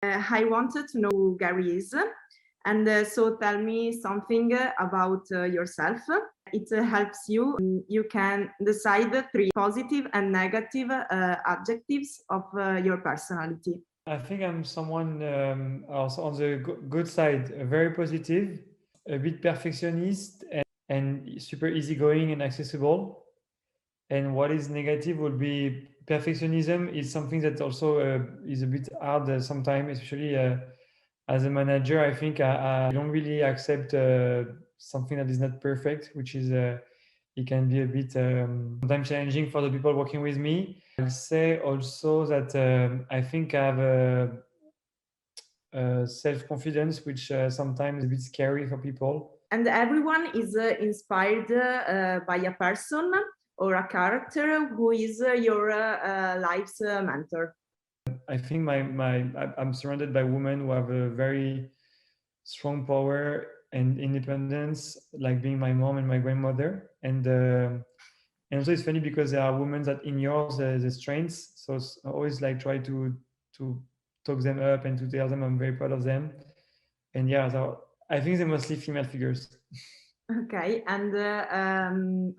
I wanted to know who Gary is, and so tell me something about yourself. It helps you. You can decide three positive and negative adjectives of your personality. I think I'm someone also on the good side, very positive, a bit perfectionist, and super easygoing and accessible. And what is negative would be perfectionism is something that also is a bit hard sometimes, especially as a manager. I think I don't really accept something that is not perfect, which is it can be a bit sometimes challenging for the people working with me. I'll say also that I think I have a self-confidence, which sometimes is a bit scary for people. And everyone is inspired by a person or a character who is your life's mentor. I think I'm surrounded by women who have a very strong power and independence, like being my mom and my grandmother. And also it's funny because there are women that ignore the strengths. So I always like try to talk them up and to tell them I'm very proud of them. And yeah, so I think they're mostly female figures. Okay, and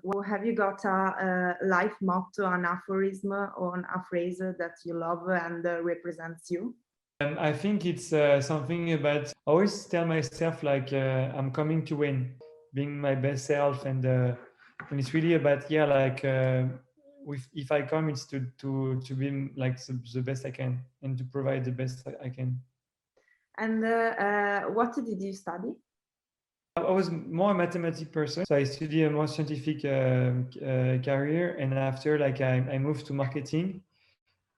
well, have you got a life motto, an aphorism, or a phrase that you love and represents you? I think it's something about, I always tell myself like I'm coming to win, being my best self. And it's really about, yeah, like if I come, it's to be like the best I can and to provide the best I can. And what did you study? I was more a mathematic person, so I studied a more scientific career, and after like I moved to marketing.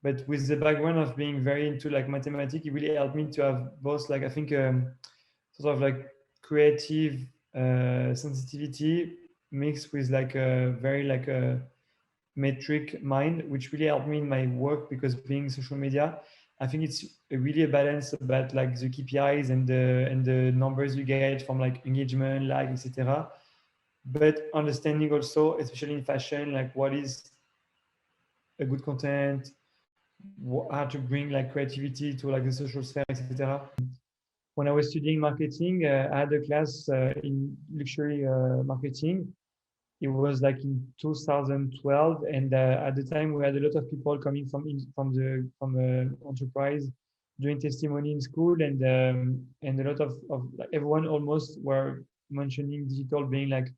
But with the background of being very into like mathematics, it really helped me to have both like I think sort of like creative sensitivity mixed with like a very like a metric mind, which really helped me in my work because being social media, I think it's really a balance about like the KPIs and the numbers you get from like engagement, like etc. But understanding also, especially in fashion, like what is a good content, how to bring like creativity to like the social sphere, etc. When I was studying marketing, I had a class in luxury marketing. It was like in 2012, and at the time we had a lot of people coming from enterprise doing testimony in school, and a lot of like everyone almost were mentioning digital being like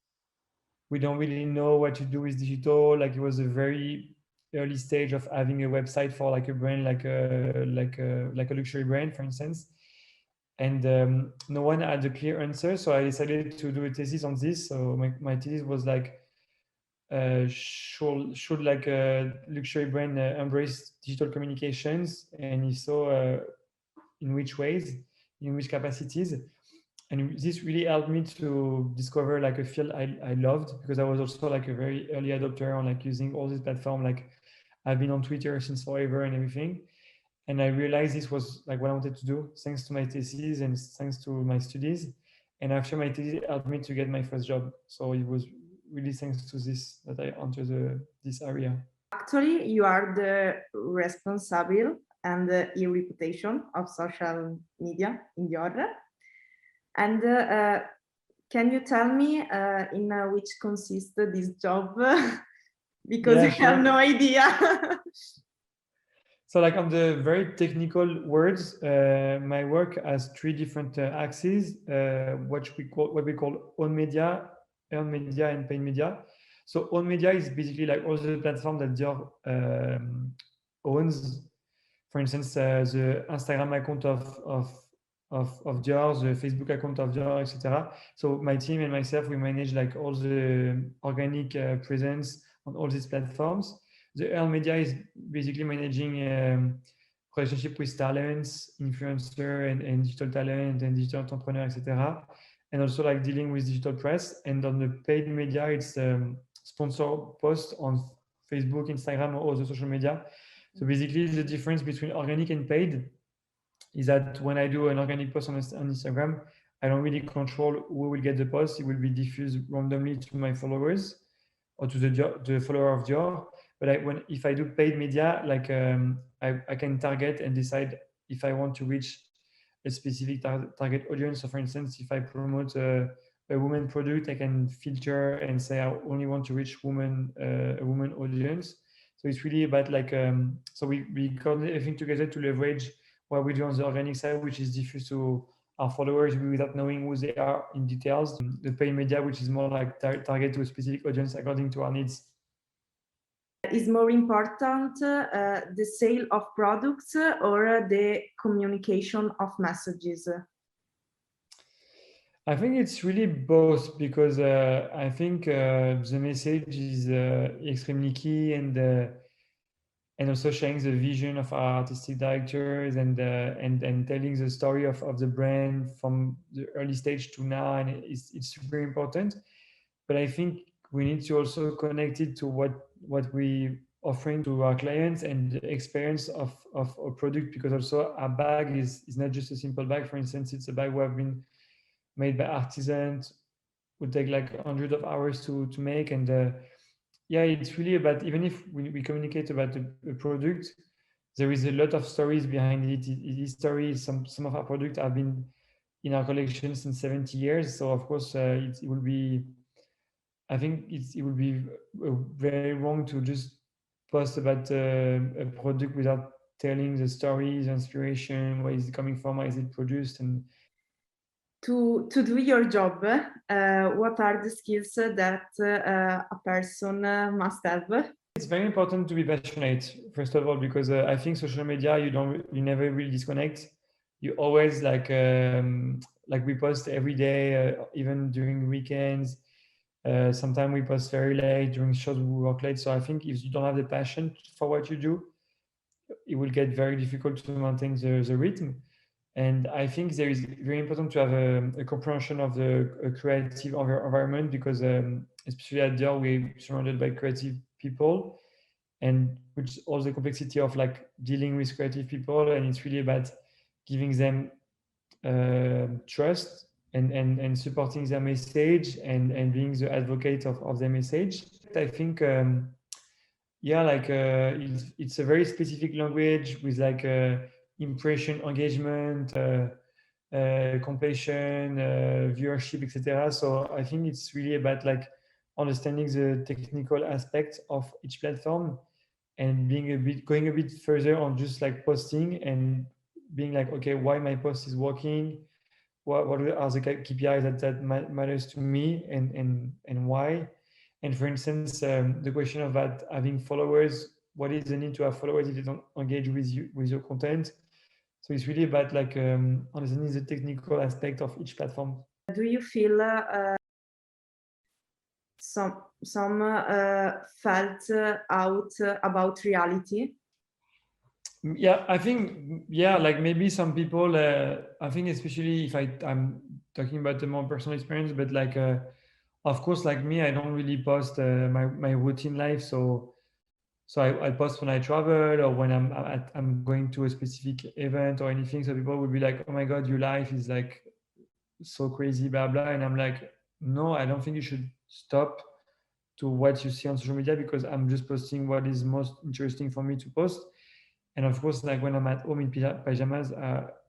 we don't really know what to do with digital. Like it was a very early stage of having a website for like a brand, like a luxury brand, for instance. And no one had a clear answer, so I decided to do a thesis on this. So my thesis was like, should like a luxury brand embrace digital communications, and if so, in which ways, in which capacities? And this really helped me to discover like a field I loved, because I was also like a very early adopter on like using all these platforms. Like I've been on Twitter since forever and everything. And I realized this was like what I wanted to do, thanks to my thesis and thanks to my studies. And after my thesis, it helped me to get my first job. So it was really thanks to this that I entered this area. Actually, you are the responsible and the reputation of social media in DIOR. And can you tell me in which consists this job? Because Yeah, I have no idea. So like on the very technical words, my work has three different axes, what we call own media, earned media, and paid media. So own media is basically like all the platform that Dior owns. For instance, the Instagram account of Dior, the Facebook account of Dior, etc. So my team and myself, we manage like all the organic presence on all these platforms. The earned media is basically managing relationship with talents, influencer, and digital talent and digital entrepreneur, etc. And also like dealing with digital press. And on the paid media, it's sponsor post on Facebook, Instagram, or other social media. So basically, the difference between organic and paid is that when I do an organic post on Instagram, I don't really control who will get the post. It will be diffused randomly to my followers or to the follower of Dior. But if I do paid media, like I can target and decide if I want to reach a specific target audience. So for instance, if I promote a woman product, I can filter and say I only want to reach a woman audience. So it's really about like so we coordinate everything together to leverage what we do on the organic side, which is diffuse to our followers without knowing who they are in details. The paid media, which is more like target to a specific audience according to our needs. Is more important the sale of products or the communication of messages? I think it's really both, because I think the message is extremely key, and also sharing the vision of our artistic directors, and telling the story of the brand from the early stage to now, and it's super important. But I think we need to also connect it to what we offering to our clients and the experience of a product, because also our bag is not just a simple bag. For instance, it's a bag we have been made by artisans, would take like hundreds of hours to make, and yeah, it's really about, even if we communicate about a product, there is a lot of stories behind it. These stories, some of our products have been in our collection since 70 years. So of course, it will be, I think it would be very wrong to just post about a product without telling the stories, inspiration, where is it coming from, how is it produced. And to do your job, what are the skills that a person must have? It's very important to be passionate, first of all, because I think social media, you never really disconnect. You always like we post every day, even during weekends. Sometimes we post very late during shows, we work late. So I think if you don't have the passion for what you do, it will get very difficult to maintain the rhythm. And I think there is very important to have a comprehension of the creative environment, because especially at DIOR, we're surrounded by creative people, and which all the complexity of like dealing with creative people. And it's really about giving them trust and supporting their message, and being the advocate of their message. I think yeah, like it's a very specific language with like impression, engagement, completion, viewership, etc. So I think it's really about like understanding the technical aspects of each platform, and going a bit further on just like posting, and being like, okay, why my post is working, what are the KPIs that matters to me, and why. And for instance, the question about having followers, what is the need to have followers if they don't engage with your content? So it's really about like understanding the technical aspect of each platform. Do you feel some felt out about reality? Yeah, I think, yeah, like maybe some people, I think especially if I'm talking about the more personal experience, but like, of course, like me, I don't really post my routine life. So I post when I travel, or when I'm going to a specific event or anything. So people would be like, oh my God, your life is like so crazy, blah, blah. And I'm like, no, I don't think you should stop to what you see on social media, because I'm just posting what is most interesting for me to post. And of course, like when I'm at home in pajamas,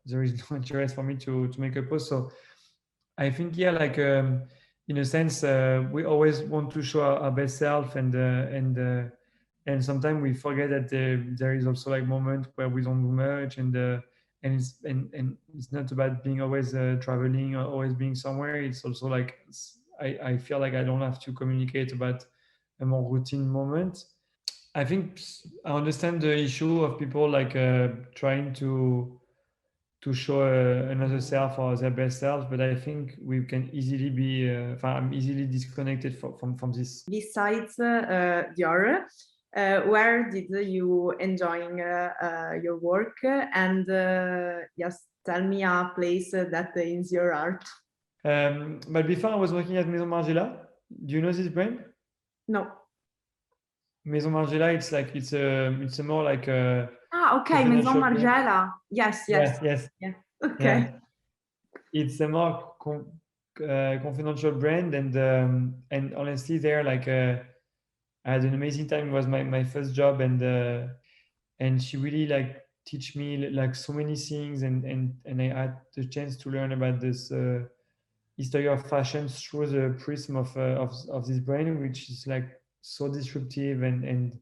there is no interest for me to make a post. So I think, yeah, like in a sense, we always want to show our best self, and sometimes we forget that there is also like moment where we don't do much, and it's not about being always traveling or always being somewhere. It's also like I feel like I don't have to communicate about a more routine moment. I think I understand the issue of people like trying to show another self or their best self, but I think we can easily be I'm easily disconnected from this. Besides DIOR, where did you enjoying your work? And just tell me a place that is your art. But before I was working at Maison Margiela. Do you know this brand? No. Maison Margiela, it's a more like a Okay, Maison Margiela. Yes. Yes. Yeah. Okay. Yeah. It's a more confidential brand, and honestly, there like I had an amazing time. It was my first job, and she really like teach me like so many things, and I had the chance to learn about this history of fashion through the prism of this brand, which is like so disruptive and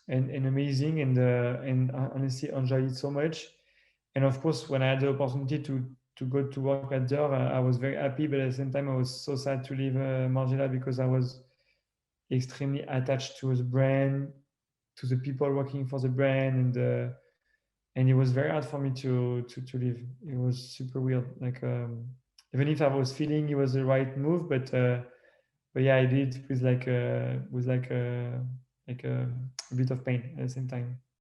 amazing, and honestly enjoyed it so much. And of course, when I had the opportunity to go to work at DIOR, I was very happy, but at the same time, I was so sad to leave Margiela, because I was extremely attached to the brand, to the people working for the brand, and it was very hard for me to leave. It was super weird. Like even if I was feeling it was the right move, but yeah, I did with like a bit of pain at the same time.